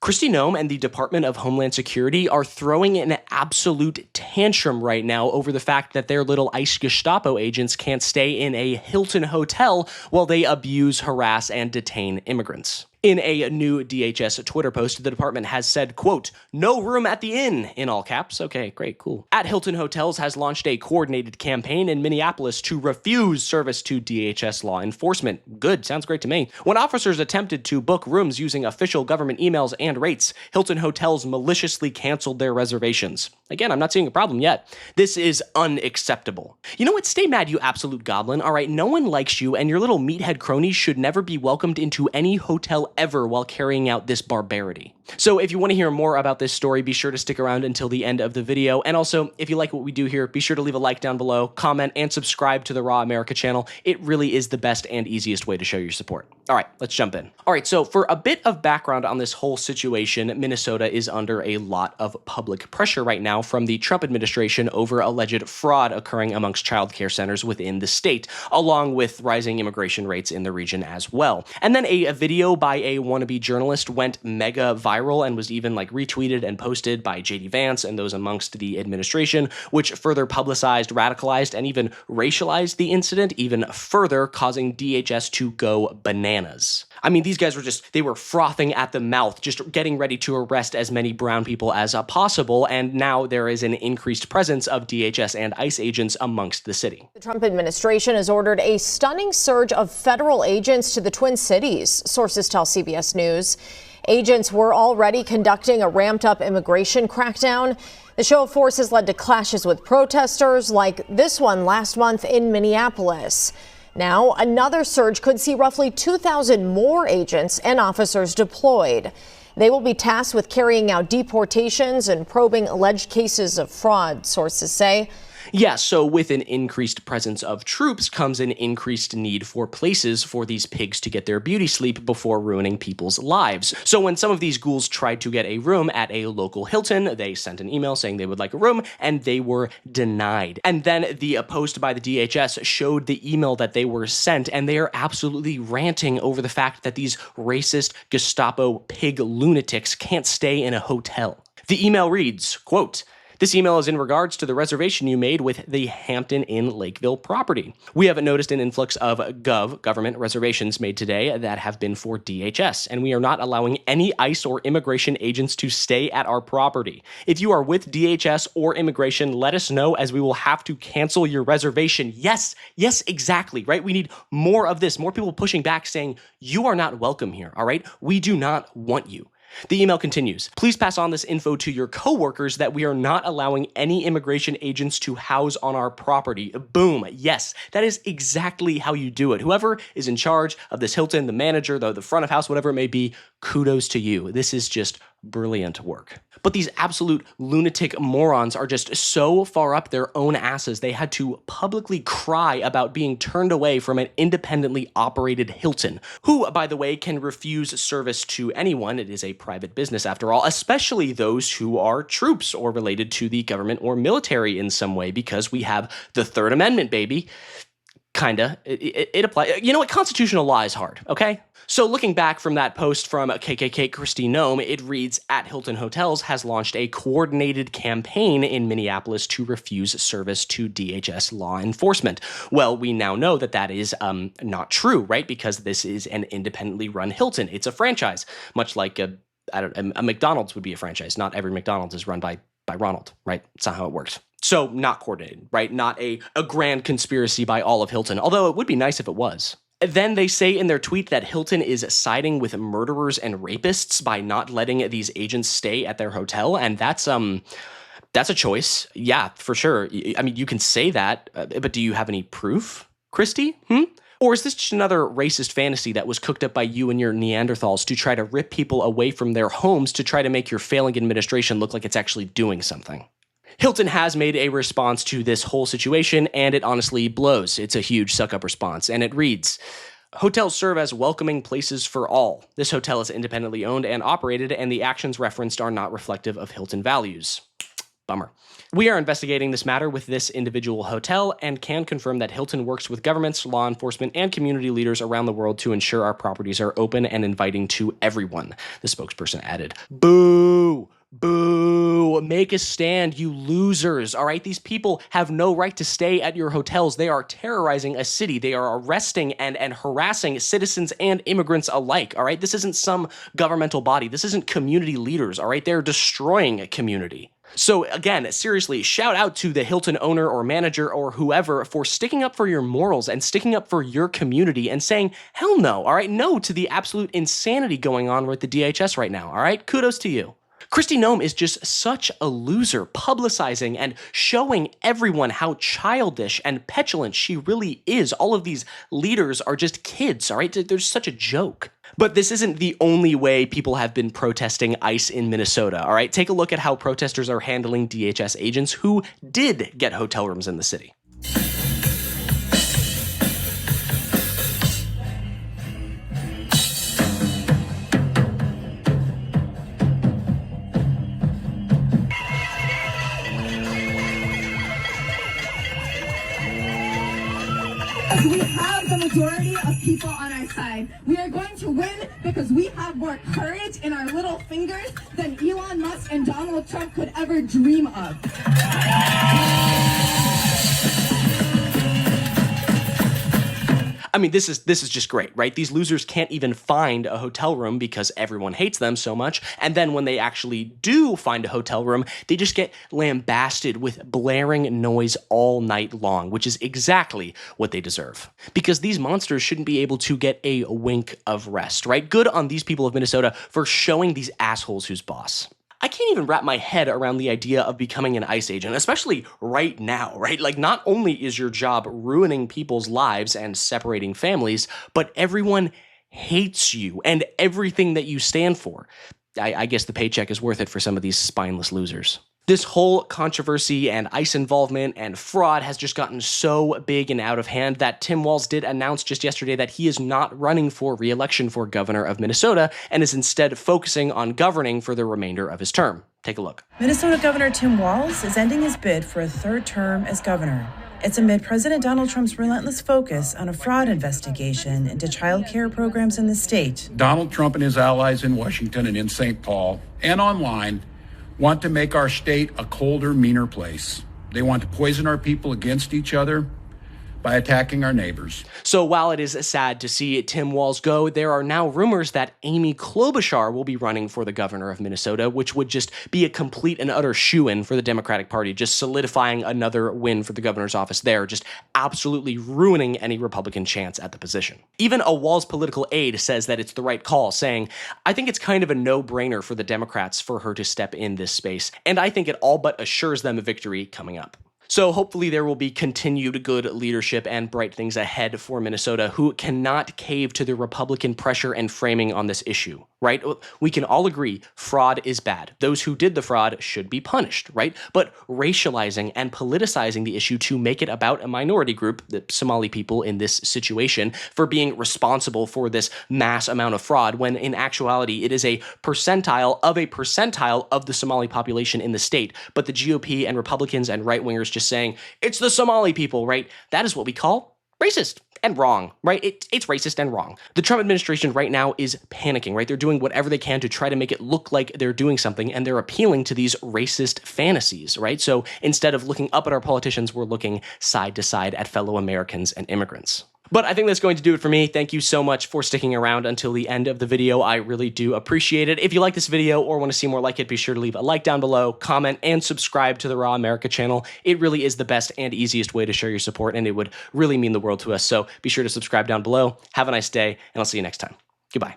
Kristi Noem and the Department of Homeland Security are throwing an absolute tantrum right now over the fact that their little ICE Gestapo agents can't stay in a Hilton Hotel while they abuse, harass, and detain immigrants. In a new DHS Twitter post, the department has said, quote, "No room at the inn," in all caps. Okay, great, cool. At Hilton Hotels has launched a coordinated campaign in Minneapolis to refuse service to DHS law enforcement. Good, sounds great to me. When officers attempted to book rooms using official government emails and rates, Hilton Hotels maliciously canceled their reservations. Again, I'm not seeing a problem yet. This is unacceptable. You know what? Stay mad, you absolute goblin. All right, no one likes you, and your little meathead cronies should never be welcomed into any hotel ever while carrying out this barbarity. So if you want to hear more about this story, be sure to stick around until the end of the video. And also, if you like what we do here, be sure to leave a like down below, comment, and subscribe to the Raw America channel. It really is the best and easiest way to show your support. All right, let's jump in. All right, so for a bit of background on this whole situation, Minnesota is under a lot of public pressure right now from the Trump administration over alleged fraud occurring amongst child care centers within the state, along with rising immigration rates in the region as well. And then a video by a wannabe journalist went mega viral and was even retweeted and posted by JD Vance and those amongst the administration, which further publicized, radicalized, and even racialized the incident even further, causing DHS to go bananas. I mean, these guys they were frothing at the mouth, just getting ready to arrest as many brown people as possible, and now there is an increased presence of DHS and ICE agents amongst the city. The Trump administration has ordered a stunning surge of federal agents to the Twin Cities, sources tell CBS News. Agents were already conducting a ramped-up immigration crackdown. The show of force has led to clashes with protesters like this one last month in Minneapolis. Now, another surge could see roughly 2,000 more agents and officers deployed. They will be tasked with carrying out deportations and probing alleged cases of fraud, sources say. Yeah, so with an increased presence of troops comes an increased need for places for these pigs to get their beauty sleep before ruining people's lives. So when some of these ghouls tried to get a room at a local Hilton, they sent an email saying they would like a room, and they were denied. And then the post by the DHS showed the email that they were sent, and they are absolutely ranting over the fact that these racist Gestapo pig lunatics can't stay in a hotel. The email reads, quote, "This email is in regards to the reservation you made with the Hampton Inn Lakeville property. We have noticed an influx of government reservations made today that have been for DHS, and we are not allowing any ICE or immigration agents to stay at our property. If you are with DHS or immigration, let us know, as we will have to cancel your reservation." Yes, exactly, right? We need more of this, more people pushing back saying, you are not welcome here, all right? We do not want you. The email continues, "Please pass on this info to your coworkers that we are not allowing any immigration agents to house on our property." Boom. Yes, that is exactly how you do it. Whoever is in charge of this Hilton, the manager, the front of house, whatever it may be, kudos to you. This is just brilliant work. But these absolute lunatic morons are just so far up their own asses, they had to publicly cry about being turned away from an independently operated Hilton, who, by the way, can refuse service to anyone. It is a private business after all, especially those who are troops or related to the government or military in some way, because we have the Third Amendment, baby. Kinda. It applies. You know what? Constitutional law is hard, okay? So looking back from that post from KKK Kristi Noem, it reads, "At Hilton Hotels has launched a coordinated campaign in Minneapolis to refuse service to DHS law enforcement." Well, we now know that that is not true, right? Because this is an independently run Hilton. It's a franchise, much like a McDonald's would be a franchise. Not every McDonald's is run by Ronald, right? It's not how it works. So not coordinated, right? Not a grand conspiracy by all of Hilton, although it would be nice if it was. Then they say in their tweet that Hilton is siding with murderers and rapists by not letting these agents stay at their hotel, and that's a choice. Yeah, for sure. I mean, you can say that, but do you have any proof, Kristi? Or is this just another racist fantasy that was cooked up by you and your Neanderthals to try to rip people away from their homes to try to make your failing administration look like it's actually doing something? Hilton has made a response to this whole situation, and it honestly blows. It's a huge suck-up response, and it reads, "Hotels serve as welcoming places for all. This hotel is independently owned and operated, and the actions referenced are not reflective of Hilton values." Bummer. We are investigating this matter with this individual hotel and can confirm that Hilton works with governments, law enforcement, and community leaders around the world to ensure our properties are open and inviting to everyone, the spokesperson added. Boo! Boo! Make a stand, you losers, all right? These people have no right to stay at your hotels. They are terrorizing a city. They are arresting and harassing citizens and immigrants alike, all right? This isn't some governmental body. This isn't community leaders, all right? They're destroying a community. So again, seriously, shout out to the Hilton owner or manager or whoever for sticking up for your morals and sticking up for your community and saying, hell no, all right? No to the absolute insanity going on with the DHS right now, all right? Kudos to you. Kristi Noem is just such a loser, publicizing and showing everyone how childish and petulant she really is. All of these leaders are just kids, all right? They're such a joke. But this isn't the only way people have been protesting ICE in Minnesota, all right? Take a look at how protesters are handling DHS agents who did get hotel rooms in the city. We have the majority of people on our side. We are going to win because we have more courage in our little fingers than Elon Musk and Donald Trump could ever dream of. I mean, this is just great, right? These losers can't even find a hotel room because everyone hates them so much. And then when they actually do find a hotel room, they just get lambasted with blaring noise all night long, which is exactly what they deserve. Because these monsters shouldn't be able to get a wink of rest, right? Good on these people of Minnesota for showing these assholes who's boss. I can't even wrap my head around the idea of becoming an ICE agent, especially right now, right? Like, not only is your job ruining people's lives and separating families, but everyone hates you and everything that you stand for. I guess the paycheck is worth it for some of these spineless losers. This whole controversy and ICE involvement and fraud has just gotten so big and out of hand that Tim Walz did announce just yesterday that he is not running for re-election for governor of Minnesota and is instead focusing on governing for the remainder of his term. Take a look. Minnesota Governor Tim Walz is ending his bid for a third term as governor. It's amid President Donald Trump's relentless focus on a fraud investigation into child care programs in the state. Donald Trump and his allies in Washington and in St. Paul and online want to make our state a colder, meaner place. They want to poison our people against each other by attacking our neighbors. So while it is sad to see Tim Walz go, there are now rumors that Amy Klobuchar will be running for the governor of Minnesota, which would just be a complete and utter shoo-in for the Democratic Party, just solidifying another win for the governor's office there, just absolutely ruining any Republican chance at the position. Even a Walz political aide says that it's the right call, saying, I think it's kind of a no-brainer for the Democrats for her to step in this space, and I think it all but assures them a victory coming up. So hopefully there will be continued good leadership and bright things ahead for Minnesota, who cannot cave to the Republican pressure and framing on this issue, right? We can all agree fraud is bad. Those who did the fraud should be punished, right? But racializing and politicizing the issue to make it about a minority group, the Somali people in this situation, for being responsible for this mass amount of fraud, when in actuality it is a percentile of the Somali population in the state. But the GOP and Republicans and right-wingers just saying, it's the Somali people, right? That is what we call racist and wrong, right? It's racist and wrong. The Trump administration right now is panicking, right? They're doing whatever they can to try to make it look like they're doing something, and they're appealing to these racist fantasies, right? So instead of looking up at our politicians, we're looking side to side at fellow Americans and immigrants. But I think that's going to do it for me. Thank you so much for sticking around until the end of the video. I really do appreciate it. If you like this video or want to see more like it, be sure to leave a like down below, comment, and subscribe to the Raw America channel. It really is the best and easiest way to show your support, and it would really mean the world to us. So be sure to subscribe down below. Have a nice day, and I'll see you next time. Goodbye.